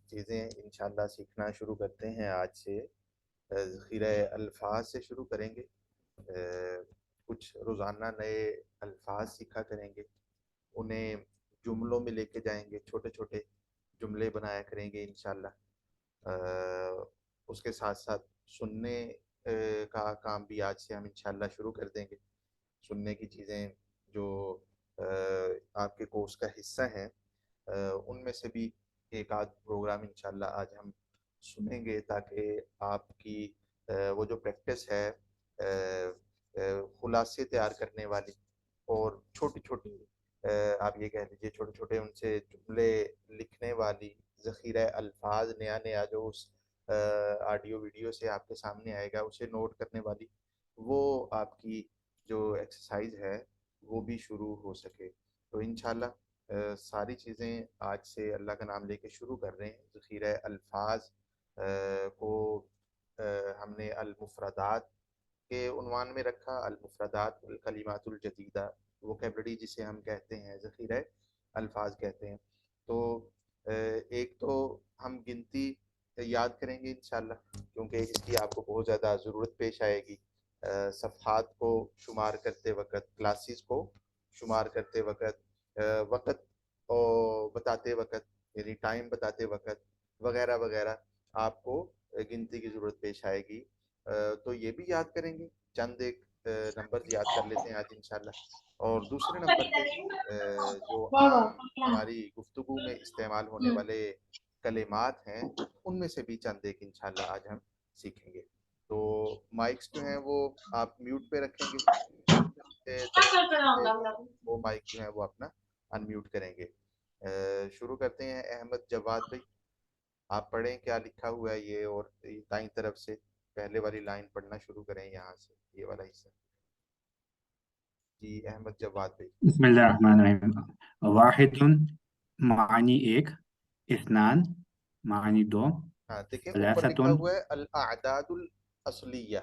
چیزیں انشاءاللہ سیکھنا شروع کرتے ہیں آج سے. ذخیرہ الفاظ سے شروع کریں گے. کچھ روزانہ نئے الفاظ سیکھا کریں گے. انہیں جملوں میں لے کے جائیں گے، چھوٹے چھوٹے جملے بنایا کریں گے انشاءاللہ. اس کے ساتھ ساتھ سننے کا کام بھی آج سے ہم انشاءاللہ شروع کر دیں گے. سننے کی چیزیں جو آپ کے کورس کا حصہ ہیں، ان میں سے بھی ایک آدھ پروگرام انشاءاللہ آج ہم سنیں گے، تاکہ آپ کی وہ جو پریکٹس ہے خلاصے تیار کرنے والی اور چھوٹی چھوٹی آپ یہ کہہ لیجیے چھوٹے چھوٹے ان سے جملے لکھنے والی، ذخیرہ الفاظ نیا نیا جو اس آڈیو ویڈیو سے آپ کے سامنے آئے گا اسے نوٹ کرنے والی، وہ آپ کی جو ایکسرسائز ہے وہ بھی شروع ہو سکے. تو انشاءاللہ ساری چیزیں آج سے اللہ کا نام لے کے شروع کر رہے ہیں. ذخیرہ الفاظ کو ہم نے المفردات کے عنوان میں رکھا. المفردات الکلمات الجدیدہ، ووکیبلری جسے ہم کہتے ہیں، ذخیرہ الفاظ کہتے ہیں. تو ایک تو ہم گنتی یاد کریں گے انشاءاللہ، کیونکہ اس کی آپ کو بہت زیادہ ضرورت پیش آئے گی. صفحات کو شمار کرتے وقت، کلاسز کو شمار کرتے وقت، وقت بتاتے وقت، یعنی ٹائم بتاتے وقت وغیرہ وغیرہ آپ کو گنتی کی ضرورت پیش آئے گی. تو یہ بھی یاد کریں گے. چند ایک نمبر یاد کر لیتے ہیں آج انشاءاللہ. اور دوسرے نمبر پہ جو عام ہماری گفتگو میں استعمال ہونے والے کلمات ہیں، ان میں سے بھی چند ایک انشاءاللہ آج ہم سیکھیں گے. تو مائکس جو ہیں وہ آپ میوٹ پہ رکھیں گے. وہ مائک جو ہے وہ اپنا ان میوٹ کریں گے. شروع کرتے ہیں. احمد جواد بھائی، آپ پڑھیں کیا لکھا ہوا ہے یہ، اور دائیں طرف سے پہلے والی لائن پڑھنا شروع کریں، یہاں سے یہ والا حصہ. جی احمد جواد بھائی. بسم اللہ الرحمن الرحیم. واحد معنی ایک، اثنان معنی دو، ہاں دیکھیں اوپر لکھا ثلاثۃ ہوا ہے الاعداد الاصلیہ.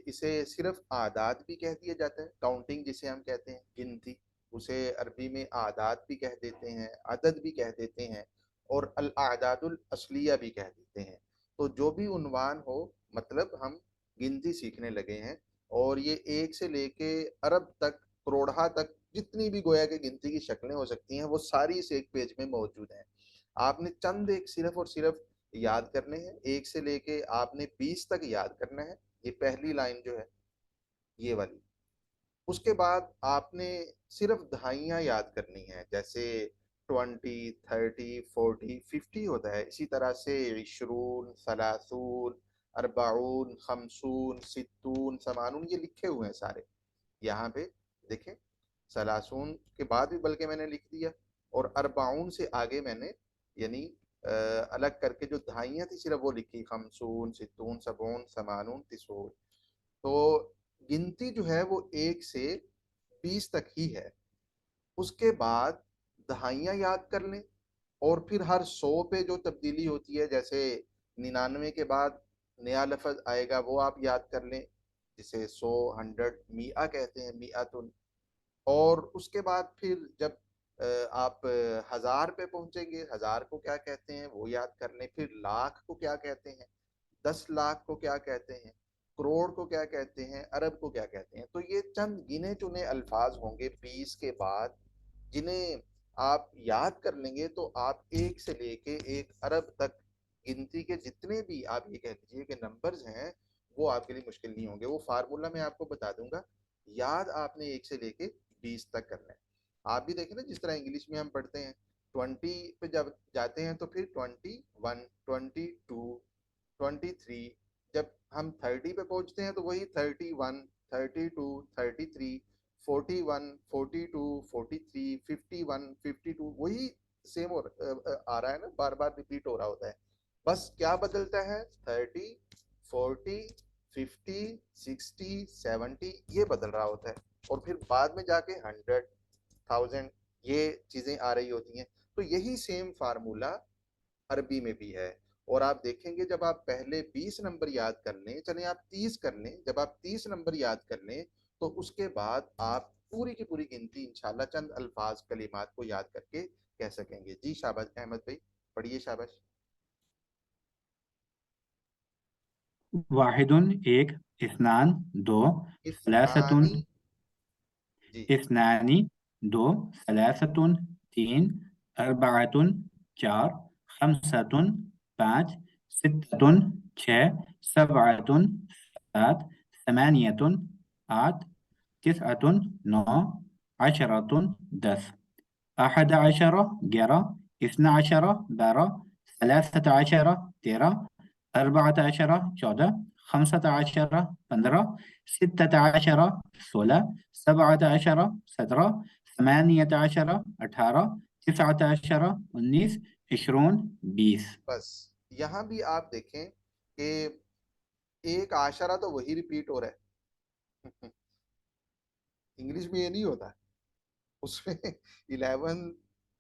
اسے صرف اعداد بھی کہہ دیا جاتا ہے، کاؤنٹنگ جسے ہم کہتے ہیں، گنتی، اسے عربی میں اعداد بھی کہہ دیتے ہیں، عدد بھی کہہ دیتے ہیں، اور الاعداد الاصلیہ بھی کہہ دیتے ہیں. تو جو بھی عنوان ہو، مطلب ہم گنتی سیکھنے لگے ہیں، اور یہ ایک سے لے کے ارب تک، کروڑہ تک، جتنی بھی گویا کہ گنتی کی شکلیں ہو سکتی ہیں وہ ساری اس ایک پیج میں موجود ہیں. آپ نے چند ایک صرف اور صرف یاد کرنے ہیں. ایک سے لے کے آپ نے 20 تک یاد کرنا ہے. یہ پہلی لائن جو ہے یہ والی. اس کے بعد آپ نے صرف دہائیاں یاد کرنی ہیں، جیسے 20، 30، 40، 50 ہوتا ہے. اسی طرح سے 20، 30، 40، 50، 60، 80 یہ لکھے ہوئے ہیں سارے یہاں پہ دیکھیں. 30 کے بعد بھی بلکہ میں نے لکھ دیا، اور 40 سے آگے میں نے یعنی الگ کر کے جو دہائیاں تھی صرف وہ لکھی، 50، 60، 70، 80، 90. تو گنتی جو ہے وہ 1 سے 20 تک ہی ہے. اس کے بعد دہائیاں یاد کر لیں، اور پھر ہر 100 پہ جو تبدیلی ہوتی ہے، جیسے 99 کے بعد نیا لفظ آئے گا وہ آپ یاد کر لیں، جسے 100، 100، میعہ کہتے ہیں، میعتن. اور اس کے بعد پھر جب آپ 1000 پہ پہنچیں گے، 1000 کو کیا کہتے ہیں وہ یاد کر لیں. پھر لاکھ کو کیا کہتے ہیں، 10 لاکھ کو کیا کہتے ہیں، کروڑ کو کیا کہتے ہیں، ارب کو کیا کہتے ہیں. تو یہ چند گنے چنے الفاظ ہوں گے 20 کے بعد، جنہیں آپ یاد کر لیں گے تو آپ 1 سے لے کے 1 ارب تک گنتی کے جتنے بھی آپ یہ کہہ لیجیے کہ نمبرز ہیں وہ آپ کے لیے مشکل نہیں ہوں گے. وہ فارمولا میں آپ کو بتا دوں گا، یاد آپ نے 1 سے لے کے 20 تک کرنا ہے. آپ بھی دیکھیں نا جس طرح انگلش میں ہم پڑھتے ہیں، 20 پہ جب جاتے ہیں تو پھر 21، 22، 23. جب ہم 30 پہ پہنچتے ہیں تو وہی 31، 32، 33، 41، 42، 43، 51، 52 وہی سیم آ رہا ہے نا، بار بار ریپیٹ ہو رہا ہوتا ہے. بس کیا بدلتا ہے، 30، 40، 50، 60، 70 یہ بدل رہا ہوتا ہے. اور پھر بعد میں جا کے 100، 1000 یہ چیزیں آ رہی ہوتی ہیں. تو یہی سیم فارمولا عربی میں بھی ہے. اور آپ دیکھیں گے جب آپ پہلے 20 نمبر یاد کر لیں، چلیں آپ 30 کر لیں، جب آپ 30 نمبر یاد کر لیں تو اس کے بعد آپ پوری کی پوری گنتی انشاءاللہ چند الفاظ کلمات کو یاد کر کے کہہ سکیں گے. جی شاباش احمد بھائی پڑھیے. شاباش. واحد ایک، اثنان دو، ثلاثة اثنانی. جی اثنان دو، ثلاثة تین، أربعة چار، خمسة پانچ، ستة چھ، سبعة سات، ثمانية آٹھ، تسعة نو، عشرة دس، أحد عشر گیارہ، اثنا عشر بارہ، ثلاثة عشر تیرہ، أربعة عشر چودہ، خمسة عشر پندرہ، ستة عشر سولہ، سبعة عشر سترہ، ثمانية عشر اٹھارہ، تسعة عشر انیس، عشرون بیس. بس یہاں بھی آپ دیکھیں کہ ایک عاشرہ تو وہی ریپیٹ ہو رہا ہے. انگلش میں یہ نہیں ہوتا. اس میں 11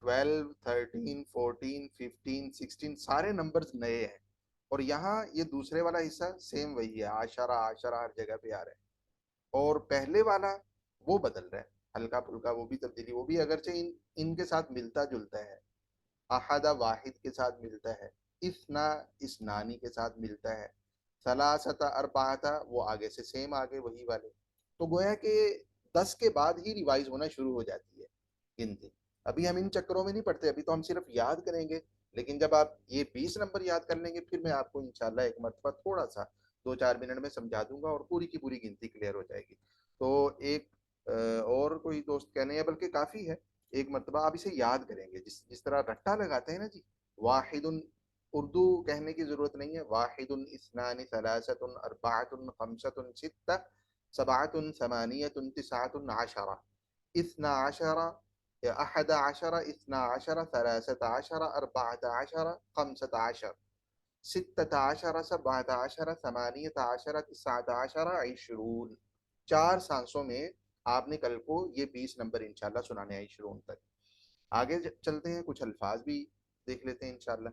12 13 14 15 16 سارے نمبرز نئے ہیں. اور یہاں یہ دوسرے والا حصہ سیم وہی ہے. عاشرہ عاشرہ ہر جگہ پہ آ رہا ہے. اور پہلے والا وہ بدل رہا ہے ہلکا پھلکا. وہ بھی تبدیلی، وہ بھی اگرچہ ان کے ساتھ ملتا جلتا ہے. احدہ واحد کے ساتھ ملتا ہے، اثنا اثنانی کے ساتھ ملتا ہے، ثلاثہ اربعہ وہ آگے سے سیم آگے وہی والے. تو گویا کہ 10 کے بعد ہی ریوائز ہونا شروع ہو جاتی ہے گنتی. ابھی ہم ان چکروں میں نہیں پڑھتے، ابھی تو ہم صرف یاد کریں گے. لیکن جب آپ یہ 20 نمبر یاد کر لیں گے پھر میں آپ کو انشاءاللہ ایک مرتبہ تھوڑا سا 2-4 منٹ میں سمجھا دوں گا اور پوری کی پوری گنتی کلیئر ہو جائے گی. تو ایک اور کوئی دوست کہنے ہیں بلکہ کافی ہے ایک مرتبہ آپ اسے یاد کریں گے. جس طرح رٹا لگاتے ہیں نا جی، واحد اردو کہنے کی ضرورت نہیں ہے. واحد اثنان ثلاثة اربعة خمسة ستة سبعة ثمانية تسعة عشرة اثنا عشر احد عشر اثنا عشر ثلاثة عشر اربعة عشر خمسة عشر ستة عشر سبعة عشر ثمانية عشر تسعة عشر عشرون. 4 سانسوں میں آپ نے کل کو یہ 20 نمبر انشاءاللہ سنانے ہیں عشرون تک. آگے چلتے ہیں، کچھ الفاظ بھی دیکھ لیتے ہیں انشاءاللہ.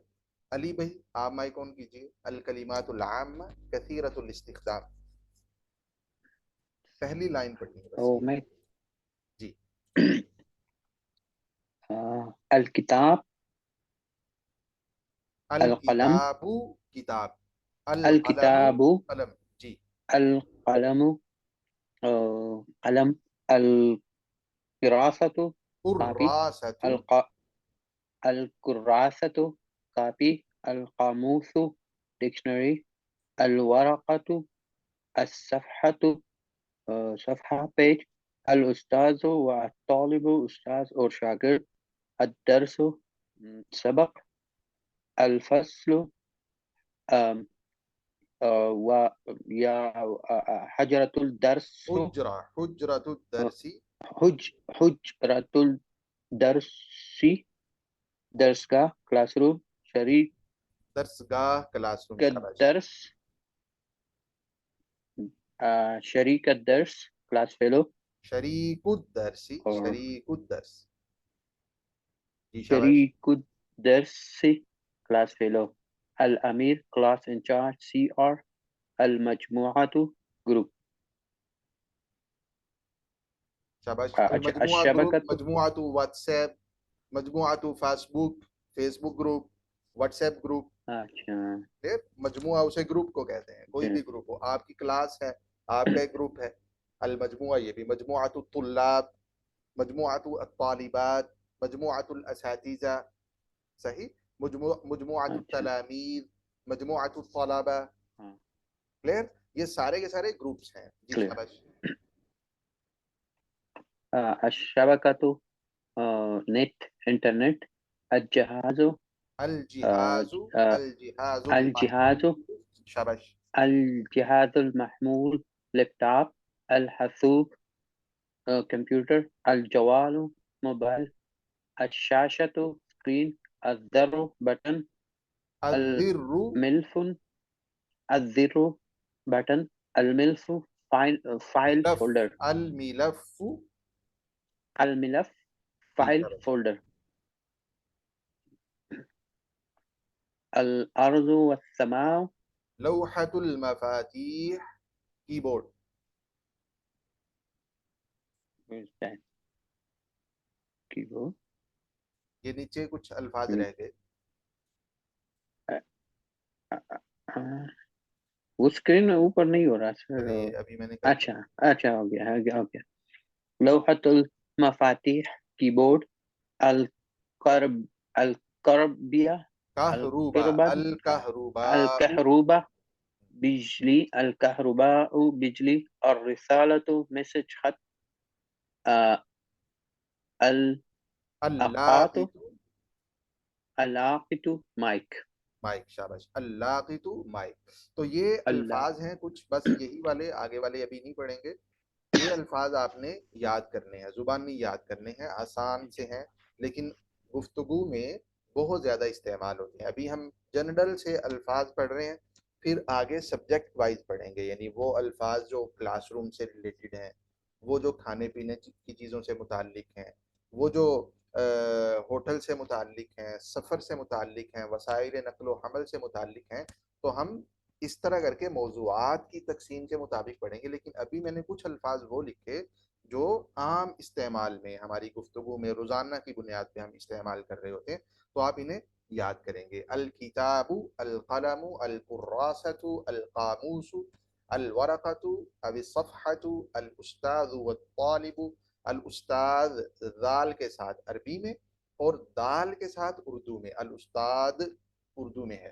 علی بھائی آپ مائک آن کیجیے. الکلمات العامہ کثیرۃ الاستخدام، پہلی لائن پڑھنی ہے بس تو یہ. میں جی الکتاب، القلم، الکتاب کتاب، القلم الکتاب، قلم. جی القلم، قلم، القراصة کاپی، قراصۃ الکراسة کاپی، القاموس ڈکشنری، الورقة الصفحة صفحہ پیج، الاستاذ والطالب استاذ اور شاگرد، الدرس سبق، الفصل و یا حجرۃ الدرس، حجرۃ الدرس، حجرۃ الدرس، درسگاہ کلاس روم، شریک درسگاہ کلاس روم. شاباش. الدرس، شریک الدرس کلاس فیلو، شریک الدرس، اور شریک الدرس. جی شاباش. شریک الدرس کلاس فیلو، الامیر کلاس انچارج CR، المجموعة گروپ. شاباش. اچھا المجموعہ گروپ، الشبکۃ، مجموعہ واٹس ایپ، مجموعہ Facebook group, WhatsApp group. اچھا مجموعہ اسے گروپ کو کہتے ہیں. کوئی بھی گروپ ہو، آپ کی کلاس ہے، آپ کا ایک گروپ ہے. المجموعہ یہ بھی، مجموعہ الطلاب، مجموعہ الطالبات، مجموعہ الاساتذہ. صحیح. مجموعہ اچھا التلاميذ، مجموعہ الطلبہ. ہاں کلیئر. یہ سارے کے سارے گروپس ہیں. جی کلیئر. شاباش. الشبکۃ نیٹ انٹرنیٹ، الجہاز الجہاز، الجہاز الجہاز المحمول. شاباش. الجہاز المحمول لیپ ٹاپ، الحاسوب کمپیوٹر، الجوال موبائل، الشاشۃ اسکرین، الذر بٹن، الذر الملف الذر بٹن، الملف فائل ملف، فولڈر، الملف. الملف جی فائل شاباش. فولڈر، الارض والسماء، لوحة المفاتیح، کی بورڈ. کی وہ یہ نیچے کچھ الفاظ رہ گئے. وہ اسکرین اوپر نہیں ہو رہا سر. چلیے ابھی میں نے کر اچھا اچھا ہو گیا ہو گیا. لوحۃ المفاتیح کی بورڈ. القرب القربیہ کہروبا الکہروبا الکہروبہ بجلی الکہرباء بجلی. الرسالۃ میسج خط. الاقات اللاقط الاقط مائک. مائک. شاباش. اللاقط مائک. تو یہ الفاظ ہیں کچھ، بس یہی والے، آگے والے ابھی نہیں پڑھیں گے. یہ الفاظ آپ نے یاد کرنے ہیں، زبان میں یاد کرنے ہیں. آسان سے ہیں لیکن گفتگو میں بہت زیادہ استعمال ہوتے ہیں. ابھی ہم جنرل سے الفاظ پڑھ رہے ہیں، پھر آگے سبجیکٹ وائز پڑھیں گے، یعنی وہ الفاظ جو کلاس روم سے ریلیٹڈ ہیں، وہ جو کھانے پینے کی چیزوں سے متعلق ہیں، وہ جو ہوٹل سے متعلق ہیں، سفر سے متعلق ہیں، وسائل نقل و حمل سے متعلق ہیں. تو ہم اس طرح کر کے موضوعات کی تقسیم کے مطابق پڑھیں گے. لیکن ابھی میں نے کچھ الفاظ وہ لکھے جو عام استعمال میں، ہماری گفتگو میں روزانہ کی بنیاد پہ ہم استعمال کر رہے ہوتے ہیں، تو آپ انہیں یاد کریں گے. الکتاب، القلم، الکراسۃ، القاموس، الورقۃ او الصفحۃ، الاستاذ والطالب. الاستاذ ذال کے ساتھ عربی میں اور دال کے ساتھ اردو میں. الاستاذ اردو میں ہے.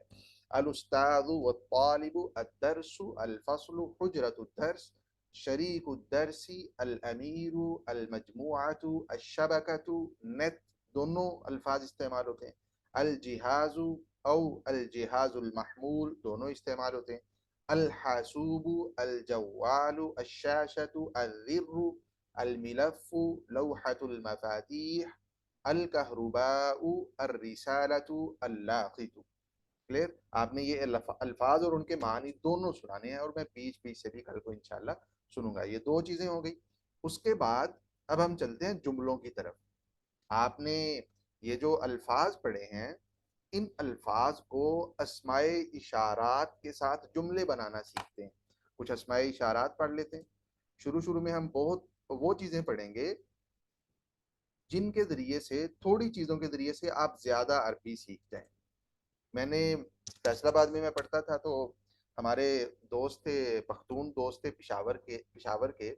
الاستاذ والطالب، الدرس، الفصل، حجرۃ الدرس، شریک الدرس، الامیر، المجموعۃ، الشبکۃ، نیٹ. دونوں الفاظ استعمال ہوتے ہیں. الجہاز او الجہاز المحمول دونوں استعمال ہوتے ہیں. الحاسوب، الجوال، الشاشۃ، الذر، الملف، لوحۃ المفاتیح، الکہرباء، الرسالۃ، اللاقط. کلیئر؟ آپ نے یہ الفاظ اور ان کے معنی دونوں سنانے ہیں، اور میں بیچ بیچ سے بھی کل کو انشاءاللہ سنوں گا. یہ دو چیزیں ہو گئی. اس کے بعد اب ہم چلتے ہیں جملوں کی طرف. آپ نے یہ جو الفاظ پڑھے ہیں، ان الفاظ کو اسماء اشارات کے ساتھ جملے بنانا سیکھتے ہیں. کچھ اسماء اشارات پڑھ لیتے ہیں. شروع میں ہم بہت وہ چیزیں پڑھیں گے جن کے ذریعے سے، تھوڑی چیزوں کے ذریعے سے آپ زیادہ عربی سیکھ جائیں. میں نے فیصل آباد میں پڑھتا تھا، تو ہمارے دوست تھے، پختون دوست تھے پشاور کے.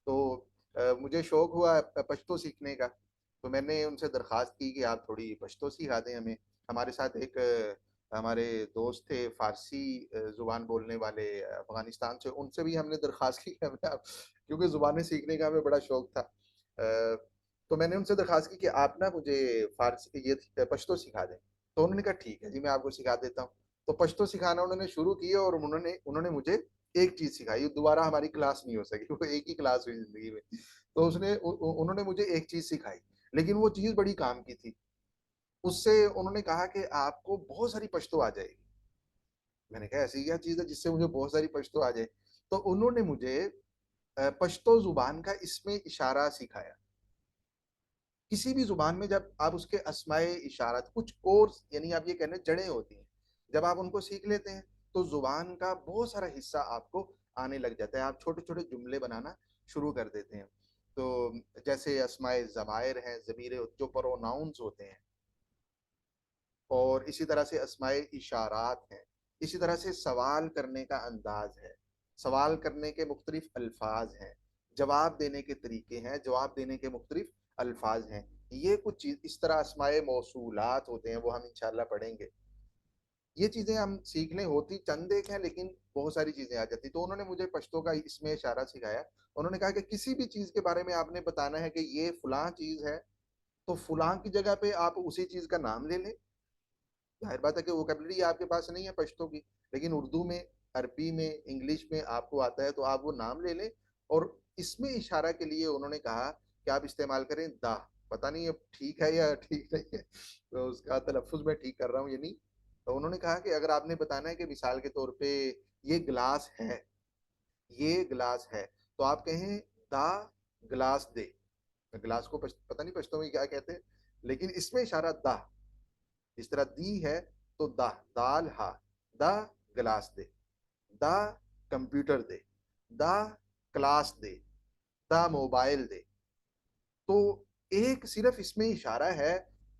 تو مجھے شوق ہوا پشتو سیکھنے کا. تو میں نے ان سے درخواست کی کہ آپ تھوڑی پشتو سکھا دیں ہمیں. ہمارے ساتھ ایک ہمارے دوست تھے فارسی زبان بولنے والے افغانستان سے، ان سے بھی ہم نے درخواست کی کہ ہمیں کیونکہ زبانیں سیکھنے کا ہمیں بڑا شوق تھا. تو میں نے ان سے درخواست کی کہ آپ نا مجھے فارسی یہ پشتو سکھا دیں. تو انہوں نے کہا ٹھیک ہے جی، میں آپ کو سکھا دیتا ہوں. تو پشتو سکھانا انہوں نے شروع کیا، اور انہوں نے مجھے ایک چیز سکھائی. دوبارہ ہماری کلاس نہیں ہو سکی، وہ ایک ہی کلاس ہوئی زندگی میں. تو انہوں نے مجھے ایک چیز سکھائی، لیکن وہ چیز بڑی کام کی تھی. اس سے انہوں نے کہا کہ آپ کو بہت ساری پشتو آ جائے گی. میں نے کہا ایسی کیا چیز ہے جس سے مجھے بہت ساری پشتو آ جائے؟ تو انہوں نے مجھے پشتو زبان کا اسم اشارہ سکھایا. کسی بھی زبان میں جب آپ اس کے اسماء اشارات، کچھ کورس یعنی آپ یہ کہنے جڑیں ہوتی ہیں، جب آپ ان کو سیکھ لیتے ہیں تو زبان کا بہت سارا حصہ آپ کو آنے لگ جاتا ہے. آپ چھوٹے چھوٹے جملے بنانا شروع کر دیتے ہیں. تو جیسے اسماء ضمائر ہیں، ضمیر جو پروناؤنز ہوتے ہیں، اور اسی طرح سے اسماء اشارات ہیں. اسی طرح سے سوال کرنے کا انداز ہے، سوال کرنے کے مختلف الفاظ ہیں، جواب دینے کے طریقے ہیں، جواب دینے کے مختلف الفاظ ہیں. یہ کچھ چیز اس طرح اسماء موصولات ہوتے ہیں، وہ ہم انشاءاللہ پڑھیں گے. یہ چیزیں ہم سیکھنے ہوتی چند ایک ہیں، لیکن بہت ساری چیزیں آ جاتی. تو انہوں نے مجھے پشتو کا اس میں اشارہ سکھایا. انہوں نے کہا کہ کسی بھی چیز کے بارے میں آپ نے بتانا ہے کہ یہ فلاں چیز ہے، تو فلاں کی جگہ پہ آپ اسی چیز کا نام لے لیں. ظاہر بات ہے کہ ووکیبلری آپ کے پاس نہیں ہے پشتو کی، لیکن اردو میں، عربی میں، انگلش میں آپ کو آتا ہے، تو آپ وہ نام لے لیں. اور اس میں اشارہ کے لیے انہوں نے کہا کہ آپ استعمال کریں دا. پتہ نہیں اب ٹھیک ہے یا ٹھیک نہیں ہے، تو اس کا تلفظ میں ٹھیک کر رہا ہوں یا نہیں. تو انہوں نے کہا کہ اگر آپ نے بتانا ہے کہ مثال کے طور پہ یہ گلاس ہے، یہ گلاس ہے، تو آپ کہیں دا گلاس دے. گلاس کو پتہ نہیں پشتو میں کیا کہتے ہیں، لیکن اس میں اشارہ دا. اس طرح دی ہے تو دا، دال ہا، دا گلاس دے، دا کمپیوٹر دے، دا کلاس دے، دا موبائل دے. تو ایک صرف اس میں اشارہ ہے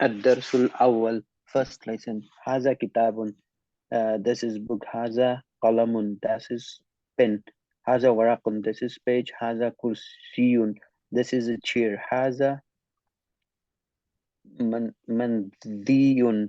الدرس الأول first lesson. هذا كتاب. This is book. هذا قلم. This is pen. هذا ورق. This is page. هذا كرسي. This is a chair. هذا منزي.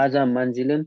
هذا منزل.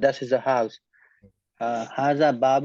this is a house. هذا باب.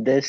this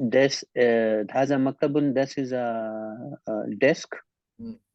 this هذا مكتب. This is a desk.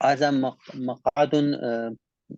هذا مقعد.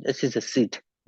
this is a seat.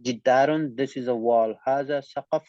جدار. This is a wall. هذا سقف.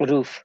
roof.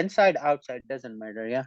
inside outside doesn't matter. Yeah.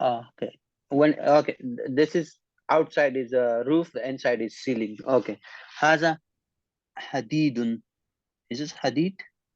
okay. When okay, this is outside is a roof. The inside is ceiling. Okay. هذا Hadeed. Is this Hadeed?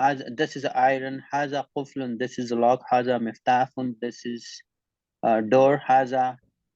هذا this is iron. هذا قفل. This is lock. هذا مفتاح. This is door. هذا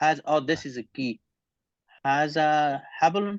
هذا this is a key. هذا حبل.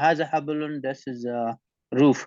هذا حبل. This is a roof.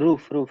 Roof.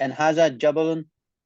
And هذا جبل.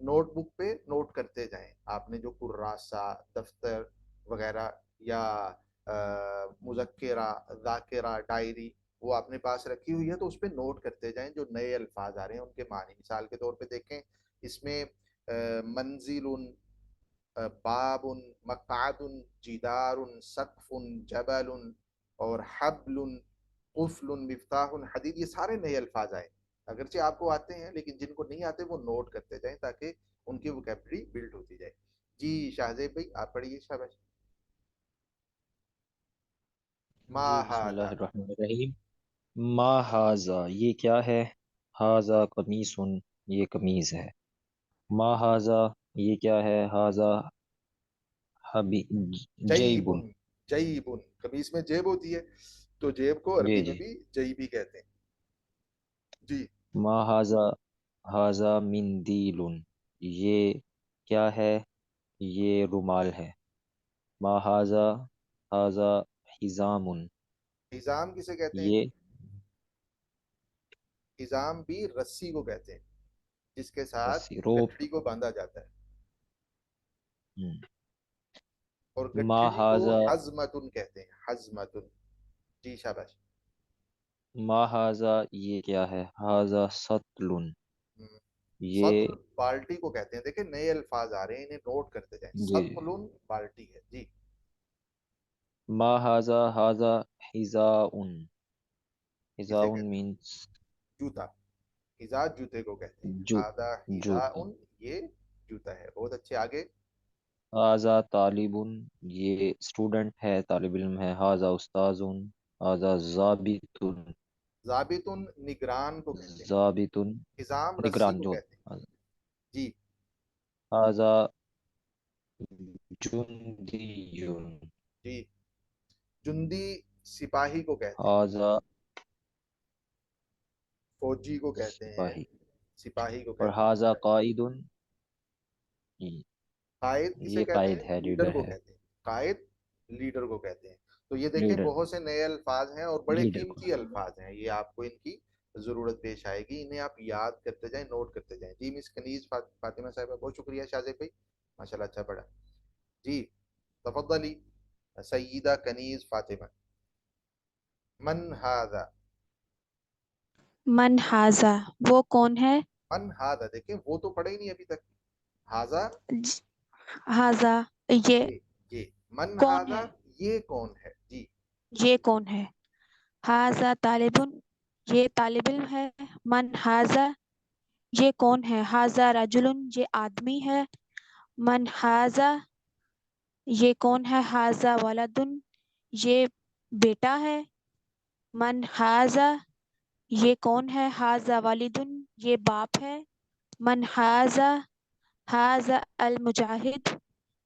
نوٹ بک پہ نوٹ کرتے جائیں. آپ نے جو کراسہ، دفتر وغیرہ یا مذکرہ، ذاکرہ، ڈائری وہ آپ نے پاس رکھی ہوئی ہے تو اس پہ نوٹ کرتے جائیں جو نئے الفاظ آ رہے ہیں ان کے معنی. مثال کے طور پہ دیکھیں اس میں منزل، باب، مقعد، جدار، سقف، جبل اور حبل، قفل، مفتاح، حدید، یہ سارے نئے الفاظ آئے. اگرچہ آپ کو آتے ہیں لیکن جن کو نہیں آتے وہ نوٹ کرتے جائیں تاکہ ان کی ووکیبلری بلڈ ہوتی جائے. جی شاہزیب بھائی آپ پڑھیے. شاباش. ما جی بسم ھذا. اللہ الرحمن الرحیم. ما ہاذا یہ کیا ہے؟ ہاذا قمیصن یہ قمیض ہے. ما ہاذا یہ کیا ہے؟ ہاذا جیبن. جیبن. جیبن قمیص میں جیب ہوتی ہے تو جیب کو جی عربی میں جی. بھی جیبی کہتے ہیں. جی ما ہاذا ہاذا مندیل یہ کیا ہے؟ یہ رومال ہے. ما ہاذا ہاذا حزام حزام کسے کہتے ہیں؟ یہ حزام بھی رسی کو کہتے ہیں جس کے ساتھ رسی روپ. گٹھڑی کو باندھا جاتا ہے ہم. اور ما گٹھڑی کو ہاذا حزمتن کہتے ہیں. حزمتن. جی شاباش. ما ہاذا یہ کیا ہے؟ ہاذا سطل یہ. سطل بالٹی کو کہتے ہیں. دیکھیں نئے الفاظ آ رہے ہیں انہیں نوٹ کرتے جائیں. جی سطل بالٹی ہے. جی ما ہاذا ہاذا حذاء. کسے حذاء کہتے ہیں؟ means جوتا. حذا جوتے کو کہتے ہیں. جو ہذا حذاء جوتا. یہ جوتا ہے. بہت اچھے. آگے. ہاذا طالب یہ اسٹوڈنٹ ہے، طالب علم ہے. ہاذا استاذ. ہاذا ضابط. ضابطن نگران کو کہتے ہیں. ضابط حزام رسی نگران کو جو. کہتے ہیں. جی ہاذا جندی. جی جندی سپاہی کو کہتے ہیں. ہاذا فوجی کو کہتے ہیں. سپاہی. سپاہی کو اور کہتے ہیں. ہاذا قائد قائد کسے یہ کہتے قائد ہیں؟ ہے، لیڈر لیڈر کو ہے. کہتے ہیں. قائد لیڈر کو کہتے ہیں. تو یہ دیکھیں لیڈر بہت سے نئے الفاظ ہیں اور بڑے لیڈر کو. قیمتی الفاظ ہیں. یہ آپ کو ان کی ضرورت پیش آئے گی. انہیں آپ یاد کرتے جائیں، نوٹ کرتے جائیں. جی مس کنیز فاطمہ صاحبہ بہت شکریہ. شاہزیب بھائی ماشاءاللہ اچھا پڑھا. جی تفضلی سیدہ کنیز فاطمہ. من ہاذا. من ہاذا وہ کون ہے؟ من ہاذا دیکھیں وہ تو پڑھے ہی نہیں ابھی تک. ہاذا ہاذا یہ یہ من کون ہاذا ہے؟ یہ کون ہے. جی یہ کون ہے؟ ہاذا طالبن یہ طالب علم ہے. من ہاذا یہ کون ہے؟ ہاذا رجلن یہ آدمی ہے. من ہاذا یہ کون ہے؟ ہاذا ولدن یہ بیٹا ہے. من ہاذا یہ کون ہے؟ ہاذا والدن یہ باپ ہے. من ہاذا ہاذا المجاہد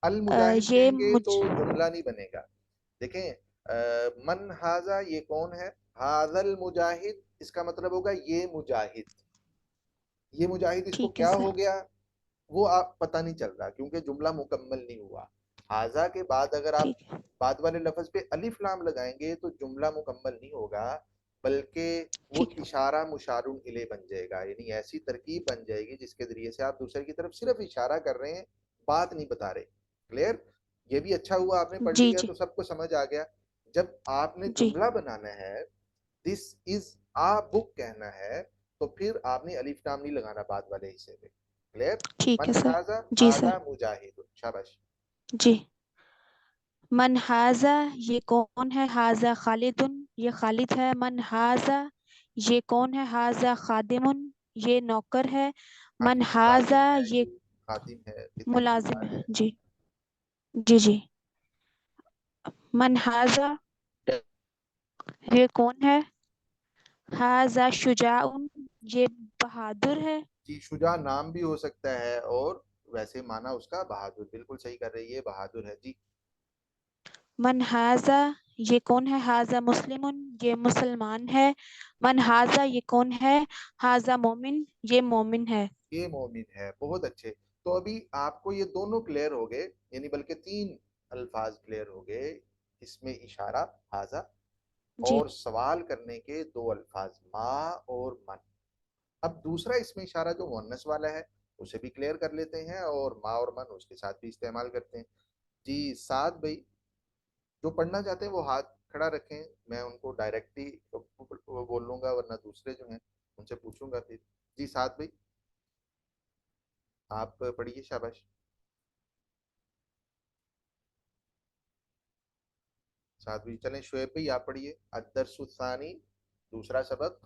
المجاہد یہ کہیں گے تو جملہ نہیں بنے گا. دیکھیں من ہاذا یہ کون ہے. ہاذا المجاہد اس کا مطلب ہوگا یہ مجاہد. یہ مجاہد اس کو ٹھیک ہے کیا سر. ہو گیا وہ آپ پتہ نہیں چل رہا کیونکہ جملہ مکمل نہیں ہوا. ہاذا کے بعد اگر آپ ٹھیک ہے بعد والے لفظ پہ الف لام لگائیں گے تو جملہ مکمل نہیں ہوگا بلکہ وہ ٹھیک ہے اشارہ مشار الیہ بن جائے گا. یعنی ایسی ترکیب بن جائے گی جس کے ذریعے سے آپ دوسرے کی طرف صرف اشارہ کر رہے ہیں، بات نہیں بتا رہے. کلیئر. یہ بھی اچھا ہوا آپ نے پڑھ جی لیا جی تو سب کو سمجھ آ گیا. جب آپ نے جی جملہ بنانا ہے دس از آ بک کہنا ہے تو پھر آپ نے الف لام نہیں لگانا بعد والے حصے پہ. کلیئر. ٹھیک من ہے سر. ہاذا جی سر. ہاذا مجاہد. شاباش. جی من ہاذا یہ کون ہے؟ ہاذا خالد یہ خالد ہے. من ہاذا یہ کون ہے؟ ہاذا خادم یہ نوکر ہے. من ملازم ہاذا ہے. یہ جی خادم ہے، خدمت ملازم گزار ہے. ہے. جی جی جی من ہاذا یہ کون ہے؟ ہاذا شجاع یہ بہادر ہے. جی شجاع نام بھی ہو سکتا ہے اور ویسے معنی اس کا بہادر. بالکل صحیح کر رہی ہے، بہادر ہے. جی من ہاذا یہ کون ہے؟ ہاذا مسلم یہ مسلمان ہے. من ہاذا یہ کون ہے؟ ہاذا مومن یہ مومن ہے. یہ مومن ہے. بہت اچھے. تو ابھی آپ کو یہ دونوں کلیئر ہو گئے، یعنی بلکہ تین الفاظ کلیئر ہو گئے. اس میں اشارہ ہاذا جی اور سوال کرنے کے دو الفاظ ما اور من. اب دوسرا اس میں اشارہ جو مؤنث والا ہے اسے بھی کلیئر کر لیتے ہیں اور ما اور من اس کے ساتھ بھی استعمال کرتے ہیں. جی سعد بھائی جو پڑھنا چاہتے ہیں وہ ہاتھ کھڑا رکھیں, میں ان کو ڈائریکٹلی بول لوں گا ورنہ دوسرے جو ہیں ان سے پوچھوں گا پھر. جی سعد بھائی آپ پڑھیے, شاباش. سعد بھائی چلیں. شعیب بھائی آپ پڑھیے الدرس الثانی, دوسرا سبق.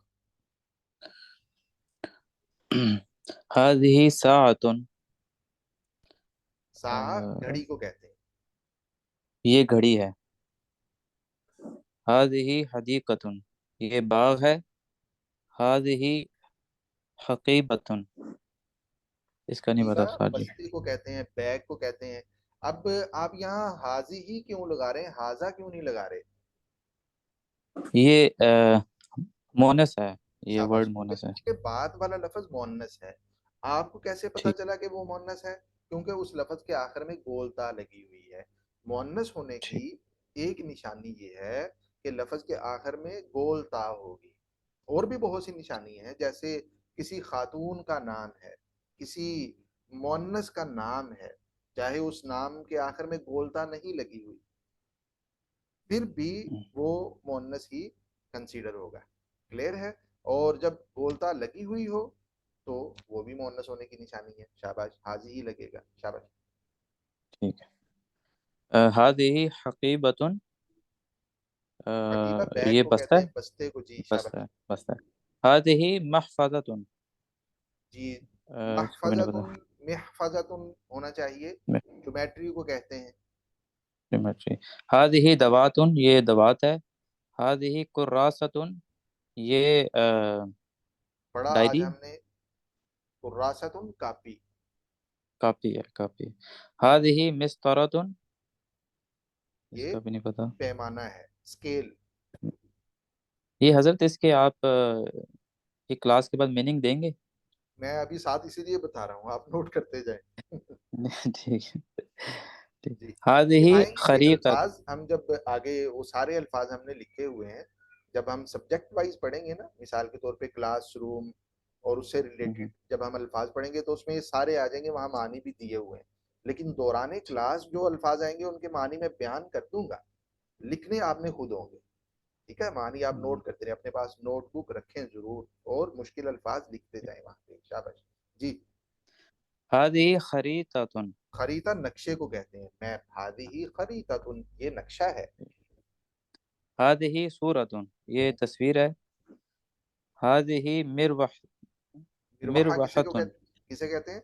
هذه ساعة ساعہ گھڑی کو کہتے ہیں. یہ گھڑی ہے. هذه حدیقة یہ باغ ہے. هذه حقیبة اس کا نہیں پتا حقیبہ استاد جی. بستی کو کہتے ہیں, بیگ کو کہتے ہیں. اب آپ یہاں حاضی ہی کیوں لگا رہے ہیں, حاضہ کیوں نہیں لگا رہے؟ یہ مونس ہے, یہ شاباش. ورڈ مونس ہے. اس کے بعد والا لفظ مونس ہے. آپ کو کیسے پتا ٹھیک. چلا کہ وہ مونس ہے؟ کیونکہ اس لفظ کے آخر میں گولتا لگی ہوئی ہے. مونس ہونے ٹھیک. کی ایک نشانی یہ ہے کہ لفظ کے آخر میں گولتا ہوگی. اور بھی بہت سی نشانی ہیں, جیسے کسی خاتون کا نام ہے, کسی مونس کا نام ہے, چاہے اس نام کے آخر میں گولتا نہیں لگی ہوئی, پھر بھی وہ مونس ہی کنسیڈر ہوگا. کلیئر ہے؟ اور جب گولتا لگی ہوئی ہو تو وہ بھی مونس ہونے کی نشانی ہے. شاباش, حاضی ہی لگے گا. شاباش. ٹھیک ہے. هذه حقیبة حقیبہ بیگ یہ کو بستہ کہتے ہے. ہیں, بستے کو. جی بستہ شاباش. ہے, بستہ ہے. هذه محفظة جی اس کو بھی نہیں پتا. محفظتن ہونا چاہیے, جومیٹری کو کہتے ہیں. جیومیٹری. هذه دوات یہ دوات ہے. هذه كراسة یہ پڑھا آج ڈائری ہم نے کراستن کاپی. کاپی ہے, کاپی. هذه مسطرة اس یہ کا بھی نہیں پتا. پیمانہ ہے, اسکیل. یہ حضرت اس کے آپ یہ کلاس کے بعد میننگ دیں گے؟ میں ابھی ساتھ اسی لیے بتا رہا ہوں, آپ نوٹ کرتے جائیں. ٹھیک ہے. ٹھیک. جی یہ هذه آئیں گے خریقة. الفاظ, ہم جب آگے وہ سارے الفاظ ہم نے لکھے ہوئے ہیں, جب ہم سبجیکٹ وائز پڑھیں گے نا, مثال کے طور پہ کلاس روم اور اس سے ریلیٹڈ جب ہم الفاظ پڑھیں گے تو اس میں یہ سارے آ جائیں گے, وہاں معنی بھی دیے ہوئے ہیں. لیکن دوران کلاس جو الفاظ آئیں گے ان کے معنی میں بیان کر دوں گا, لکھنے آپ نے خود ہوں گے. ٹھیک ہے, معنی آپ نوٹ کرتے رہیں, اپنے پاس نوٹ بک رکھیں ضرور, اور مشکل الفاظ لکھتے جائیں وہاں پہ. شاباش. جی هذه خريطة. خریطہ نقشے کو کہتے ہیں, میپ. ہی خریطہ یہ نقشہ ہے. هذه صورة یہ تصویر ہے. هذه مروحہ مروحة کسے کہتے ہیں؟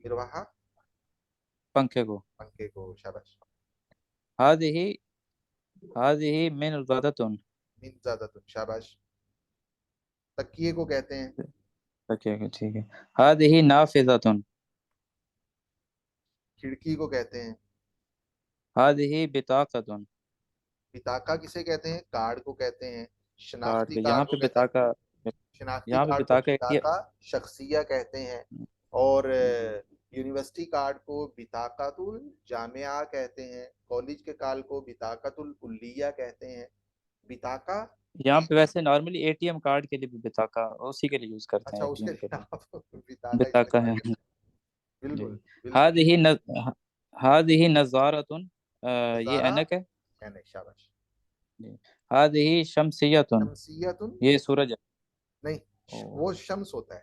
مروحہ پنکھے کو. پنکھے کو. شاباش. هذه منضدة من زیادہ. شاباش. تکیے کو کہتے ہیں. ٹھیک ہے. هذه نافذة کھڑکی کو کہتے ہیں. هذه بطاقة بطاقہ کسے کہتے ہیں؟ کارڈ کو کہتے ہیں. کارڈ شناختی کے. کارڈ یہاں کو پہ کہتے ہیں. بطاقہ, شناختی یہاں پہ کارڈ کو بطاقہ یہ بطاقہ شخصیہ کہتے ہیں. اور یونیورسٹی کارڈ کو بطاقۃ الجامعہ کہتے ہیں. کالج کے کارڈ کو بطاقۃ الکلیہ کہتے ہیں. بطاقہ یہاں پہ ویسے normally A T M card کے لیے بھی بطاقہ اسی کے لیے یوز کرتے ہیں, اچھا اے اس ٹی کے ایم کے لیے لیے آپ بطاقہ بطاقہ استعمال ہے. کرتے ہیں. جی. بالکل بالکل. هذه نظارة یہ نظارہ اینک ہے. یعنی. شاباش. جی. هذه شمسیة شمسیت یہ سورج ہے. نہیں, او, وہ شمس ہوتا ہے,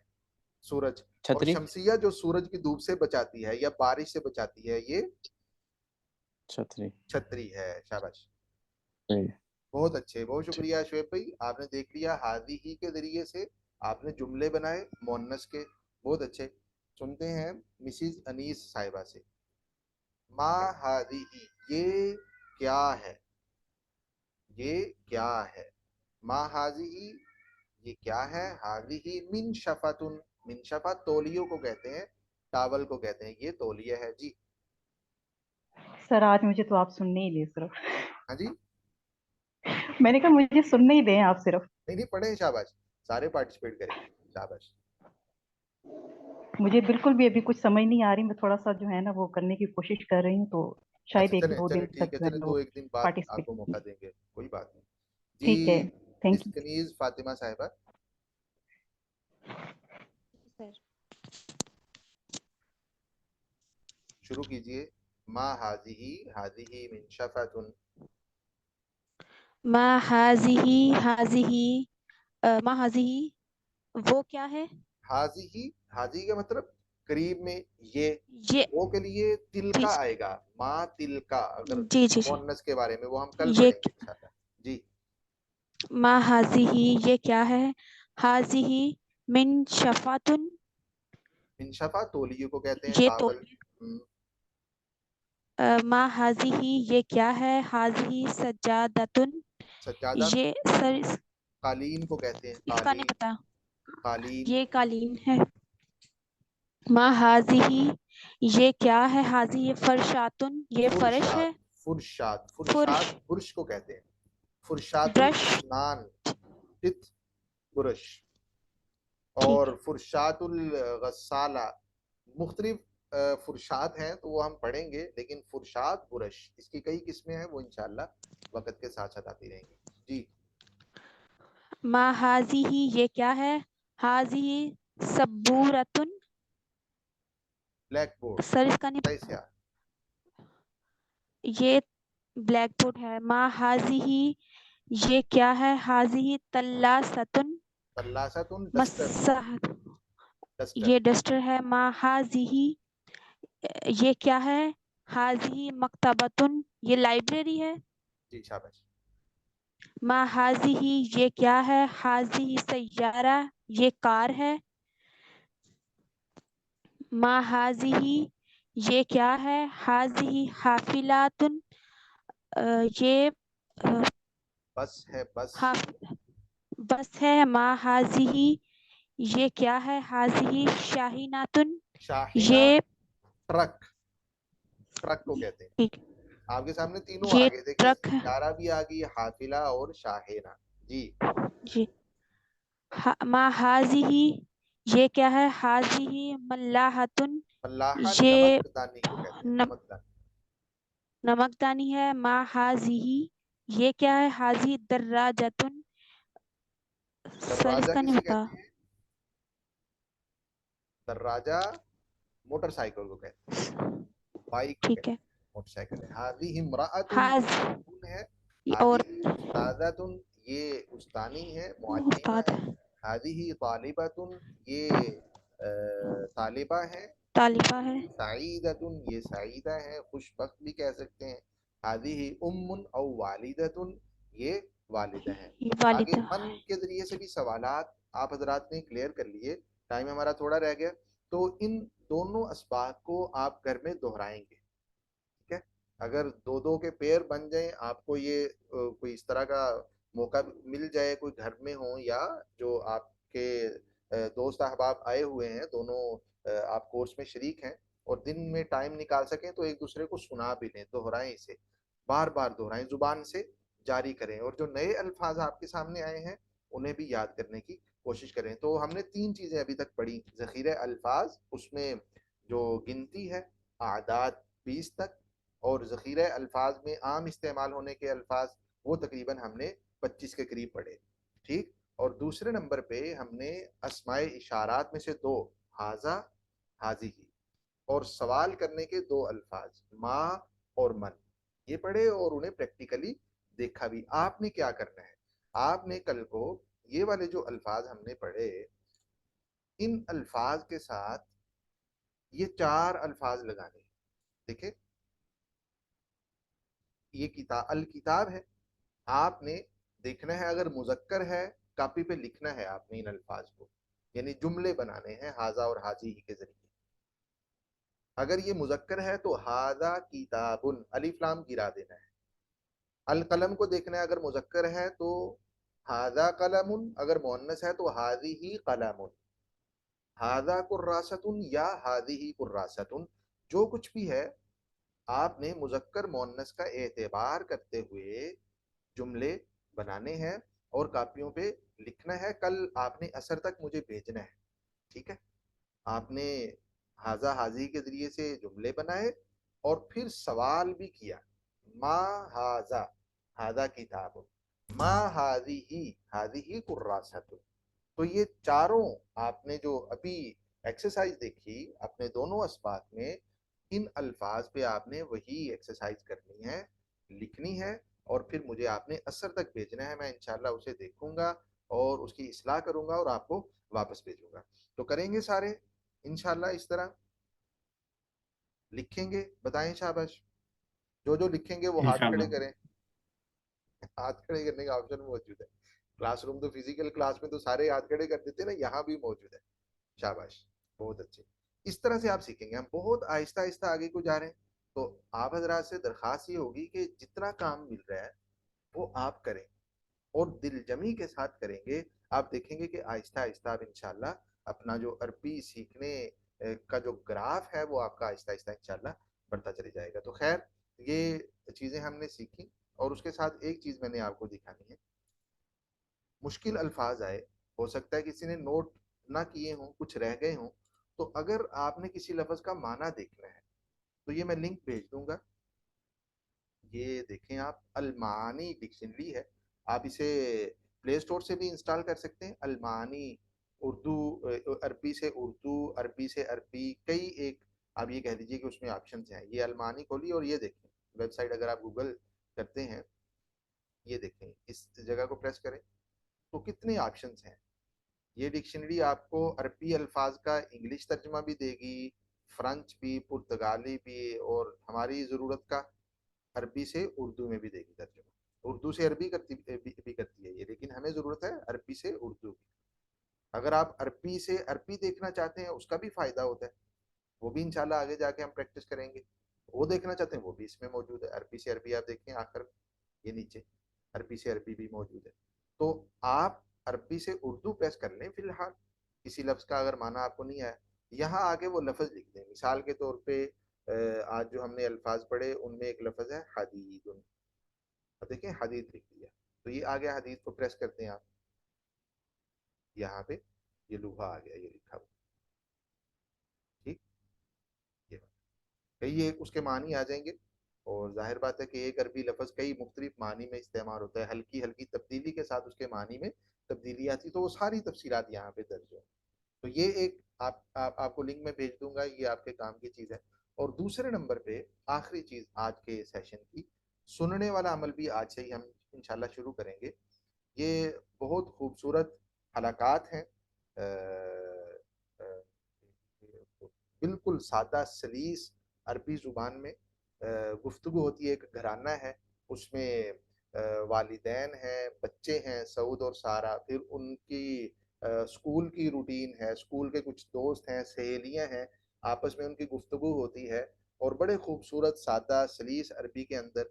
سورج. اور چھتری. شمسیہ جو سورج کی دھوپ سے بچاتی ہے یا بارش سے بچاتی ہے, یہ چھتری. چھتری ہے. شاباش. جی. بہت اچھے, بہت شکریہ شعیب بھائی, آپ نے دیکھ لیا ہادی ہی کے ذریعے سے آپ نے جملے بنائے مونس کے. بہت اچھے. سنتے ہیں مسز انیس صاحبہ سے. ما ہادی ہی یہ کیا ہے, یہ کیا ہے. ما ہادی ہی یہ کیا ہے. ہادی ہی من شفتن, من شفت تولیوں کو کہتے ہیں, ٹاول کو کہتے ہیں, یہ تولیہ ہے. جی سر آج مجھے تو آپ سننے ہی دیں صرف. ہاں جی, میں نے کہا مجھے سننے ہی دیں آپ صرف. نہیں پڑھیں. شاباش, سارے پارٹیسپیٹ کریں. شاباش. مجھے بالکل بھی ابھی کچھ سمجھ نہیں آ رہی, میں تھوڑا سا جو ہے نا وہ کرنے کی کوشش کر رہی ہوں, تو شاید اچھا ایک چلیں دو چلیں دن ٹھیک ہے, تک جو چلیں ہے نا دو وہ ایک دن بعد آپ پارٹیسپیٹ. کو موقع دیں گے, کوئی بات نہیں. ٹھیک ہے, جی تھینک یو. کنیز فاطمہ صاحبہ. سر شروع کیجئے. ما حاضی حاضی منشفتن. ما حاضی حاضی ما حاضی وہ کیا ہے؟ حاضی حاضی کا مطلب قریب میں یہ. یہ وہ کے لیے تل کا پیچھے آئے گا. ما تل کا اگر جی جی جی مؤنث کے بارے میں وہ ہم کل یہ پڑھیں گے انشاءاللہ. جی. ما حاضی یہ کیا ہے؟ حاضی من شفاتن منشفہ تولیے کو کہتے ہیں. یہ تو ٹاول. ما حاضی یہ کیا ہے؟ حاضی سجادتن سجادہ یہ سر قالین کو کہتے ہیں. اس کا نہیں قالین. پتا، قالین. یہ قالین ہے. ما حاضی یہ کیا ہے؟ حاضی یہ فرشاتن یہ فرش ہے. فرشات. فرشات فرش فرشات برش کو کہتے ہیں. فرشات برش الاسنان ٹت برش. ٹھیک اور فرشات الغسالہ مختلف فرشات ہیں تو وہ ہم پڑھیں گے، لیکن فرشات برش اس کی کئی قسمیں ہیں، وہ انشاءاللہ وقت کے ساتھ ساتھ آتی رہیں گی. جی. ما حاضی یہ کیا ہے؟ حاضی سبورتن بلیک بورڈ. سر اس کا نہیں صحیح سے پتا، یہ بلیک بورڈ ہے. ما حاضی یہ کیا ہے؟ حاضی تلاستن تلاستن ڈسٹر. مسحت ڈسٹر. یہ ڈسٹر ہے. ما حاضی یہ کیا ہے؟ حاضی مکتبتن یہ لائبریری ہے. جی شاباش. ما حاضی یہ کیا ہے؟ حاضی سیارہ یہ کار ہے. ما حاضی یہ کیا ہے؟ حاضی حافلاتن یہ بس ہے. بس. بس ہے. ما حاضی یہ کیا ہے؟ حاضی شاہیناتن شاہینہ یہ ٹرک. ٹرک کو کہتے ہیں. ٹھیک آپ کے سامنے تینوں یہ آگے دیکھیں. ٹرک ہے. سیارہ بھی آگئی، حافلہ اور شاہینہ. جی. جی. ما حاضی یہ کیا ہے؟ حاضی ملاحتن ملاحہ یہ نمک دانی کو کہتے ہیں. نمک دانی. نمکدانی ہے. ما حاضی یہ کیا ہے؟ حاضی دراجتن سر اس دراجہ کا نہیں کسے پتا. کہتے ہیں؟ دراجہ موٹر سائیکل کو کہتے ہیں. بائک کو ٹھیک کہتے ہے. ہیں. موٹر سائیکل ہے. ہاذی امرأتن حاض خاتون ہے. اور ہاذی استاذتن یہ استانی ہے، معلمہ استاد ہے. ہاذی طالبتن یہ طالبہ ہے. طالبہ ہے. سعیدتن یہ سعیدہ ہے، خوش بخت بھی کہہ سکتے ہیں. ہاذی ام او والدتن یہ والدہ ہیں. یہ آگے والدہ. من کے ذریعے سے بھی سوالات آپ حضرات نے کلیئر کر لیے. ٹائم ہمارا تھوڑا رہ گیا، تو ان دونوں اسباق کو آپ گھر میں دہرائیں گے. ٹھیک ہے. اگر دو دو کے پیر بن جائیں، آپ کو یہ کوئی اس طرح کا موقع مل جائے، کوئی گھر میں ہوں یا جو آپ کے دوست احباب آئے ہوئے ہیں، دونوں آپ کورس میں شریک ہیں اور دن میں ٹائم نکال سکیں، تو ایک دوسرے کو سنا بھی لیں، دہرائیں اسے، بار بار دہرائیں، زبان سے جاری کریں. اور جو نئے الفاظ آپ کے سامنے آئے ہیں انہیں بھی یاد کرنے کی کوشش کریں. تو ہم نے 3 چیزیں ابھی تک پڑھی. ذخیرہ الفاظ، اس میں جو گنتی ہے اعداد 20 تک، اور ذخیرہ الفاظ میں عام استعمال ہونے کے الفاظ وہ تقریباً ہم نے 25 کے قریب پڑھے. ٹھیک. اور دوسرے نمبر پہ ہم نے اسماء اشارات میں سے 2 حاذا حاذی اور سوال کرنے کے 2 الفاظ ما اور من یہ پڑھے، اور انہیں پریکٹیکلی دیکھا بھی. آپ نے کیا کرنا ہے؟ آپ نے کل کو یہ والے جو الفاظ ہم نے پڑھے، ان الفاظ کے ساتھ یہ 4 الفاظ لگانے ہیں. دیکھیں یہ کتاب الکتاب ہے. آپ نے دیکھنا ہے، اگر مذکر ہے کاپی پہ لکھنا ہے آپ نے ان الفاظ کو، یعنی جملے بنانے ہیں حاذا اور حاذی کے ذریعے. اگر یہ مذکر ہے تو حاذا کتاب، الف لام گرا دینا ہے. القلم کو دیکھنا ہے، اگر مذکر ہے تو حاذا قلم، اگر مؤنث ہے تو حاذی قلم. حاذا کراست یا حاذی کراست، جو کچھ بھی ہے آپ نے مذکر مؤنث کا اعتبار کرتے ہوئے جملے بنانے ہیں اور کاپیوں پہ لکھنا ہے. کل آپ نے عصر تک مجھے بھیجنا ہے. ٹھیک ہے. آپ نے حاذا حاذی کے ذریعے سے جملے بنائے اور پھر سوال بھی کیا. ما حاذا حاذا کتاب، ما حاذی حاذی کراست. تو یہ چاروں آپ نے جو ابھی ایکسرسائز دیکھی اپنے دونوں اسباق میں، کن الفاظ پہ آپ نے وہی ایکسرسائز کرنی ہے، لکھنی ہے، اور پھر مجھے آپ نے اثر تک بھیجنا ہے. میں انشاءاللہ اسے دیکھوں گا اور اس کی اصلاح کروں گا اور آپ کو واپس بھیجوں گا. تو کریں گے سارے انشاءاللہ اس طرح لکھیں گے؟ بتائیں شاباش. جو لکھیں گے وہ ہاتھ کھڑے انشاءاللہ. کریں. ہاتھ کھڑے کرنے کا آپشن موجود ہے. کلاس روم تو فزیکل کلاس میں تو سارے ہاتھ کھڑے کر دیتے ہیں نا، یہاں بھی موجود ہے. شاباش، بہت اچھے. اس طرح سے آپ سیکھیں گے. ہم بہت آہستہ آہستہ آگے کو جا رہے ہیں. تو آپ حضرات سے درخواست یہ ہوگی کہ جتنا کام مل رہا ہے وہ آپ کریں اور دل جمی کے ساتھ کریں گے. آپ دیکھیں گے کہ آہستہ آہستہ آپ انشاءاللہ اپنا جو عربی سیکھنے کا جو گراف ہے وہ آپ کا آہستہ آہستہ انشاءاللہ بڑھتا چلے جائے گا. تو خیر، یہ چیزیں ہم نے سیکھی. اور اس کے ساتھ ایک چیز میں نے آپ کو دکھانی ہے. مشکل الفاظ آئے، ہو سکتا ہے کسی نے نوٹ نہ کیے ہوں، کچھ رہ گئے ہوں، تو اگر آپ نے کسی لفظ کا معنی دیکھنا ہے تو یہ میں لنک بھیج دوں گا. یہ دیکھیں آپ، المعانی ڈکشنری ہے. آپ اسے پلے اسٹور سے بھی انسٹال کر سکتے ہیں. المعانی، اردو، عربی سے اردو، عربی سے عربی، کئی ایک آپ یہ کہہ دیجئے کہ اس میں آپشنز ہیں. یہ المعانی کھولی اور یہ دیکھیں ویب سائٹ اگر آپ گوگل کرتے ہیں، یہ دیکھیں اس جگہ کو پریس کریں تو کتنے آپشنز ہیں. یہ ڈکشنری آپ کو عربی الفاظ کا انگلش ترجمہ بھی دے گی، فرنچ بھی، پرتگالی بھی، اور ہماری ضرورت کا عربی سے اردو میں بھی دے گی ترجمہ. اردو سے عربی بھی کرتی ہے یہ، لیکن ہمیں ضرورت ہے عربی سے اردو کی. اگر آپ عربی سے عربی دیکھنا چاہتے ہیں اس کا بھی فائدہ ہوتا ہے، وہ بھی انشاءاللہ آگے جا کے ہم پریکٹس کریں گے. وہ دیکھنا چاہتے ہیں وہ بھی اس میں موجود ہے. عربی سے عربی آپ دیکھیں آخر یہ نیچے عربی سے عربی بھی موجود ہے. تو آپ عربی سے اردو پریس کر لیں. فی الحال کسی لفظ کا اگر معنی آپ کو نہیں آیا، یہاں آگے وہ لفظ لکھ دیں. مثال کے طور پہ آج جو ہم نے الفاظ پڑھے ان میں ایک لفظ ہے حدید. دیکھیں حدید لکھ دیا، تو یہ آ گیا. حدید کو پریس کرتے ہیں آپ، یہاں پہ یہ لوہا آ گیا، یہ لکھا ہوا. ٹھیک، یہ کئی ایک اس کے معنی آ جائیں گے. اور ظاہر بات ہے کہ ایک عربی لفظ کئی مختلف معنی میں استعمال ہوتا ہے. ہلکی ہلکی تبدیلی کے ساتھ اس کے معنی میں تبدیلی آتی، تو وہ ساری تفصیلات یہاں پہ درج ہے. تو یہ ایک آپ کو لنک میں بھیج دوں گا، یہ آپ کے کام کی چیز ہے. اور دوسرے نمبر پہ آخری چیز آج کے سیشن کی، سننے والا عمل بھی آج سے ہی ہم انشاءاللہ شروع کریں گے. یہ بہت خوبصورت حلقات ہیں، بالکل سادہ سلیس عربی زبان میں گفتگو ہوتی ہے. ایک گھرانہ ہے، اس میں والدین ہیں، بچے ہیں سعود اور سارہ، پھر ان کی اسکول کی روٹین ہے، اسکول کے کچھ دوست ہیں، سہیلیاں ہیں، آپس میں ان کی گفتگو ہوتی ہے. اور بڑے خوبصورت سادہ سلیس عربی کے اندر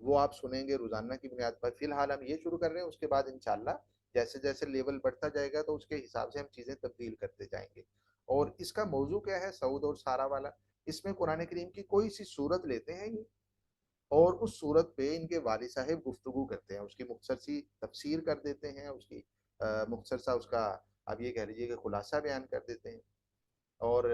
وہ آپ سنیں گے روزانہ کی بنیاد پر. فی الحال ہم یہ شروع کر رہے ہیں، اس کے بعد انشاءاللہ جیسے جیسے لیول بڑھتا جائے گا تو اس کے حساب سے ہم چیزیں تبدیل کرتے جائیں گے. اور اس کا موضوع کیا ہے؟ سعود اور سارہ والا. اس میں قرآن کریم کی کوئی سی صورت لیتے ہیں یہ، اور اس صورت پہ ان کے والد صاحب گفتگو کرتے ہیں، اس کی مختصر سی تفسیر کر دیتے ہیں، اس کی مختصر سا اس کا آپ یہ کہہ لیجیے کہ خلاصہ بیان کر دیتے ہیں. اور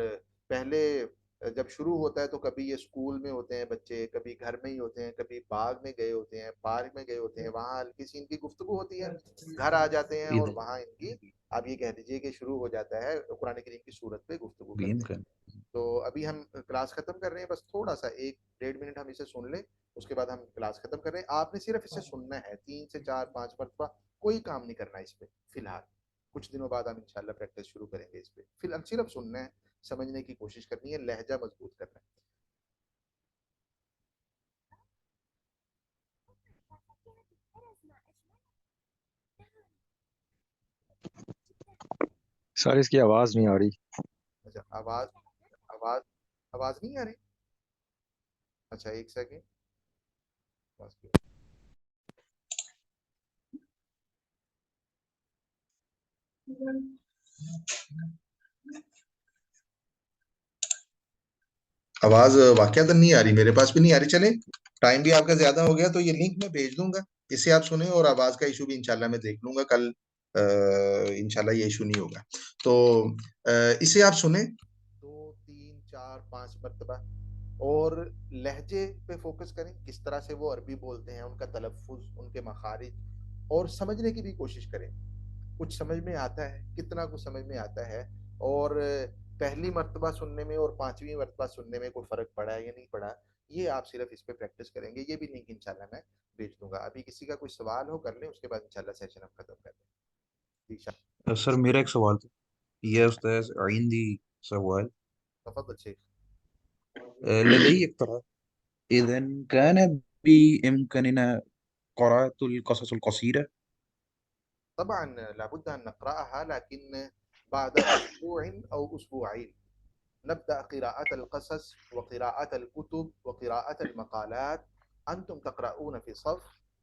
پہلے جب شروع ہوتا ہے تو کبھی یہ سکول میں ہوتے ہیں بچے، کبھی گھر میں ہی ہوتے ہیں، کبھی باغ میں گئے ہوتے ہیں، پارک میں گئے ہوتے ہیں، وہاں ہلکی سی ان کی گفتگو ہوتی ہے. گھر آ جاتے ہیں اور وہاں ان کی آپ یہ کہہ دیجیے کہ شروع ہو جاتا ہے قرآن کریم کی صورت پہ گفتگو کرتے ہیں. تو ابھی ہم کلاس ختم کر رہے ہیں، بس تھوڑا سا 1-1.5 منٹ ہم اسے سن لیں، اس کے بعد ہم کلاس ختم کر رہے ہیں. آپ نے صرف اسے سننا ہے 3 سے 4-5 مرتبہ، کوئی کام نہیں کرنا اس پہ. فی الحال کچھ دنوں بعد ہم انشاءاللہ پریکٹس شروع کریں گے اس پہ. فی الحال صرف سننا ہے، سمجھنے کی کوشش کرنی ہے، لہجہ مضبوط کرنا ہے. سر اس کی آواز نہیں آ رہی. اچھا، آواز آواز نہیں آ رہی؟ اچھا ایک سیکنڈ. آواز واقعات نہیں آ رہی، میرے پاس بھی نہیں آ رہی. چلے ٹائم بھی آپ کا زیادہ ہو گیا تو یہ لنک میں بھیج دوں گا، اسے آپ سنیں. اور آواز کا ایشو بھی انشاءاللہ میں دیکھ لوں گا، کل انشاءاللہ یہ ایشو نہیں ہوگا. تو اسے آپ سنیں 2 3 4 5 مرتبہ، اور لہجے پہ فوکس کریں، کس طرح سے وہ عربی بولتے ہیں، ان کا تلفظ، ان کے مخارج، اور سمجھنے کی بھی کوشش کریں. کچھ سمجھ میں آتا ہے، کتنا کچھ سمجھ میں آتا ہے. اور پہلی مرتبہ سننے میں اور پانچویں مرتبہ سننے میں کوئی فرق پڑا ہے یا نہیں پڑا، یہ آپ صرف اس پہ پریکٹس کریں گے. یہ بھی لنک انشاءاللہ میں بھیج دوں گا. ابھی کسی کا کوئی سوال ہو کر لیں، اس کے بعد انشاءاللہ سیشن ہم ختم کر دیں. جی سر میرا ایک سوال تھا، یہ استاذ عندي سؤال. تفضل شیخ. لدي اقتراح، إذا كان بإمكاننا قراءة القصص القصيرة. طبعا لابد أن نقرأها، لكن بعد أسبوع أو أسبوعين نبدأ قراءة القصص وقراءة الكتب وقراءة المقالات. أنتم تقرؤون في صف،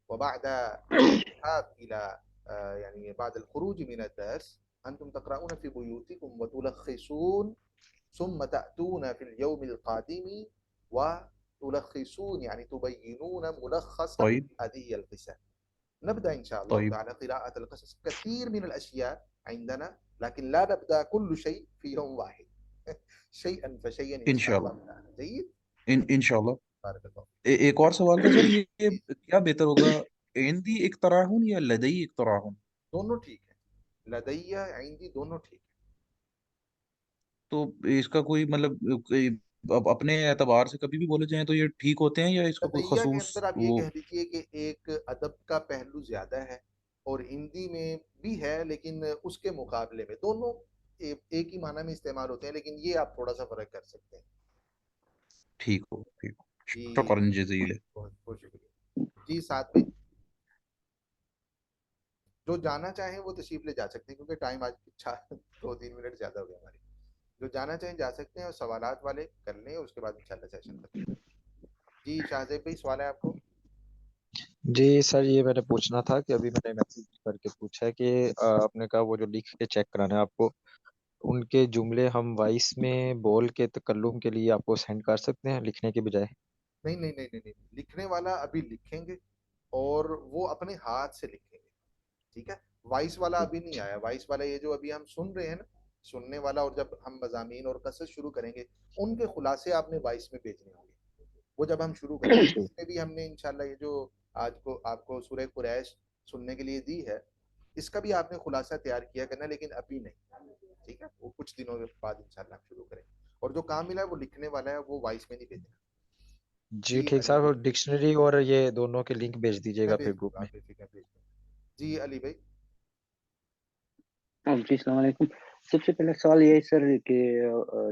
وبعد الذهاب إلى يعني بعد الخروج من الدرس أنتم تقرؤون في بيوتكم وتلخصون، ثم تأتون في اليوم القادم وتلخصون، يعني تبينون ملخصا طيب هذه القصة. نبدأ إن شاء الله طيب تعالى قراءة القصص. كثير من الأشياء عندنا، لكن لا نبدأ كل شيء في يوم واحد. شيئا فشيئا إن إن شاء شاء الله الله. تعالى. جيد. إن شاء الله. بارك الله. ایک اور سوال تھا سر، یہ کیا بہتر ہوگا، عندي اقتراح یا لدي اقتراح؟ دونوں ٹھیک ہے، لدي عندي دونوں ٹھیک ہے. تو اس کا کوئی مطلب اب اپنے اعتبار سے کبھی بھی بولے جائیں تو یہ ٹھیک ہوتے ہیں، یا اس کا کوئی لدیہ کے خصوص اندر آپ یہ وہ؟ کہہ لیجئے کہ ایک ادب کا پہلو زیادہ ہے، اور ہندی میں بھی ہے، لیکن اس کے مقابلے میں دونوں ایک ہی معنی میں استعمال ہوتے ہیں، لیکن یہ آپ تھوڑا سا فرق کر سکتے ہیں. ٹھیک ہو، ٹھیک ہو، جی شکرا جزیلا. بہت بہت شکریہ. جی ساتھ میں جو جانا چاہیں وہ تشریف لے جا سکتے ہیں، کیونکہ ٹائم آج 2-3 منٹ زیادہ ہو گیا ہماری. جو جانا چاہیں جا سکتے ہیں، اور سوالات والے کر لیں، اس کے بعد انشاءاللہ سیشن ختم کریں. جی شاہزیب بھائی سوال ہے آپ کو؟ جی سر، یہ میں نے پوچھنا تھا کہ ابھی میں نے میسج کر کے پوچھا کہ آپ نے کہا وہ جو لکھ کے چیک کرانا ہے آپ کو، ان کے جملے ہم وائس میں بول کے تکلم کے لیے آپ کو سینڈ کر سکتے ہیں لکھنے کے بجائے؟ نہیں نہیں نہیں نہیں نہیں، لکھنے والا ابھی لکھیں گے اور وہ اپنے ہاتھ سے لکھیں گے. ٹھیک ہے، وائس والا ابھی نہیں آیا. وائس والا یہ جو ابھی ہم سن رہے ہیں نا، سننے والا، اور جب ہم مضامین اور قصص شروع کریں گے ان کے خلاصے آپ نے وائس میں بھیجنے ہوں گے. وہ جب ہم شروع کریں گے، اس میں بھی ہم نے انشاءاللہ یہ جو آج کو آپ کو سورہ قریش سننے کے لیے دی ہے، اس کا بھی آپ نے خلاصہ تیار کیا کرنا، لیکن ابھی نہیں. ٹھیک ہے، وہ کچھ دنوں کے بعد انشاءاللہ ہم شروع کریں گے. اور جو کام ملا ہے وہ لکھنے والا ہے، وہ وائس میں نہیں بھیجنا. جی جی ٹھیک علی سر، بھائی، وہ ڈکشنری اور یہ دونوں کے لنک بھیج دیجیے میں گا بھیج پھر دوں گروپ گا، میں. آپ بے فکر بھیج دوں گا. جی علی بھائی. جی السلام علیکم. سب سے پہلا سوال یہ ہے سر کہ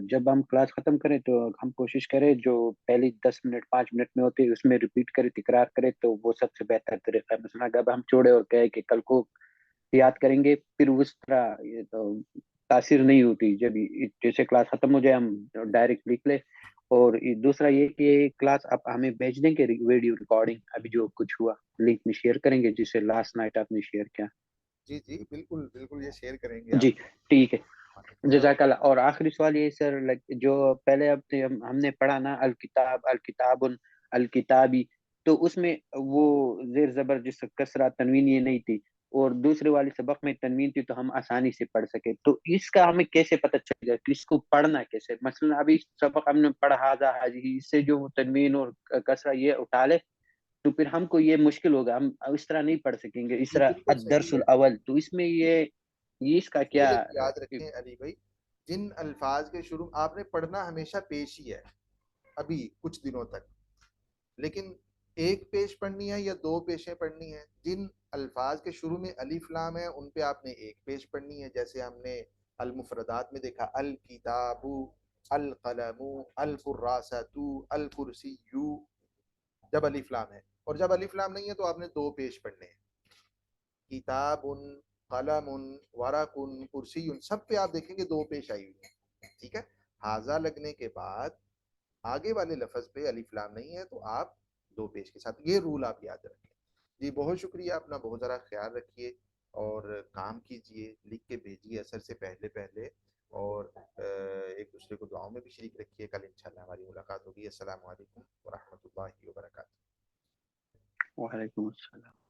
جب ہم کلاس ختم کریں تو ہم کوشش کریں جو پہلی 10 منٹ 5 منٹ میں ہوتی ہے اس میں ریپیٹ کرے، تکرار کرے، تو وہ سب سے بہتر طریقہ ہے. مثلا اگر ہم چھوڑے اور کہے کہ کل کو یاد کریں گے، پھر اس طرح یہ تو تاثیر نہیں ہوتی. جب جیسے کلاس ختم ہو جائے ہم ڈائریکٹ لکھ لیں. اور دوسرا یہ کہ کلاس آپ ہمیں بھیج دیں کہ ویڈیو ریکارڈنگ ابھی جو کچھ ہوا لنک میں شیئر کریں گے، جسے لاسٹ نائٹ آپ نے شیئر کیا. جی جی بالکل بالکل، یہ شیئر کریں گے آپ. جی ٹھیک ہے، جزاک اللہ. اور آخری سوال یہ سر، جو پہلے اب ہم نے پڑھا نا الکتاب، الکتاب، الکتابی، تو اس میں وہ زیر زبر جس کسرہ تنوین یہ نہیں تھی، اور دوسرے والی سبق میں تنوین تھی، تو ہم آسانی سے پڑھ سکے. تو اس کا ہمیں کیسے پتہ چل گا کہ اس کو پڑھنا کیسے؟ مثلا ابھی سبق ہم نے پڑھا ہاذا حاجی، اس سے جو تنوین اور کسرہ یہ اٹھا لے تو پھر ہم کو یہ مشکل ہوگا، ہم اس طرح نہیں پڑھ سکیں گے. اس جی طرح بالکل الدرس صحیح ہے. الاول، تو اس میں یہ اس کا کیا؟ ایک یاد رکھیں علی بھائی، جن الفاظ کے شروع آپ نے پڑھنا ہمیشہ پیش ہی ہے ابھی کچھ دنوں تک، لیکن ایک پیش پڑھنی ہے یا 2 پیشیں پڑھنی ہیں. جن الفاظ کے شروع میں الف لام ہے ان پہ آپ نے ایک پیش پڑھنی ہے. جیسے ہم نے المفردات میں دیکھا الکتاب، القلم، الکراسۃ، الکرسی، جب الف لام ہے. اور جب الف لام نہیں ہے تو آپ نے 2 پیش پڑھنے ہیں، کتاب، قلم، ورق، کرسی، سب پہ آپ دیکھیں گے 2 پیش آئی ہوئی ہیں. ٹھیک ہے، حاذا لگنے کے بعد آگے والے لفظ پہ الف لام نہیں ہے تو آپ 2 پیش کے ساتھ، یہ رول آپ یاد رکھیں. جی بہت شکریہ، اپنا بہت ذرا خیال رکھیے اور کام کیجئے، لکھ کے بھیجیے اثر سے پہلے پہلے، اور ایک دوسرے کو دعاؤں میں بھی شریک رکھیے. کل انشاءاللہ ہماری ملاقات ہوگی. السلام علیکم ورحمۃ اللہ وبرکاتہ. وعلیکم السلام.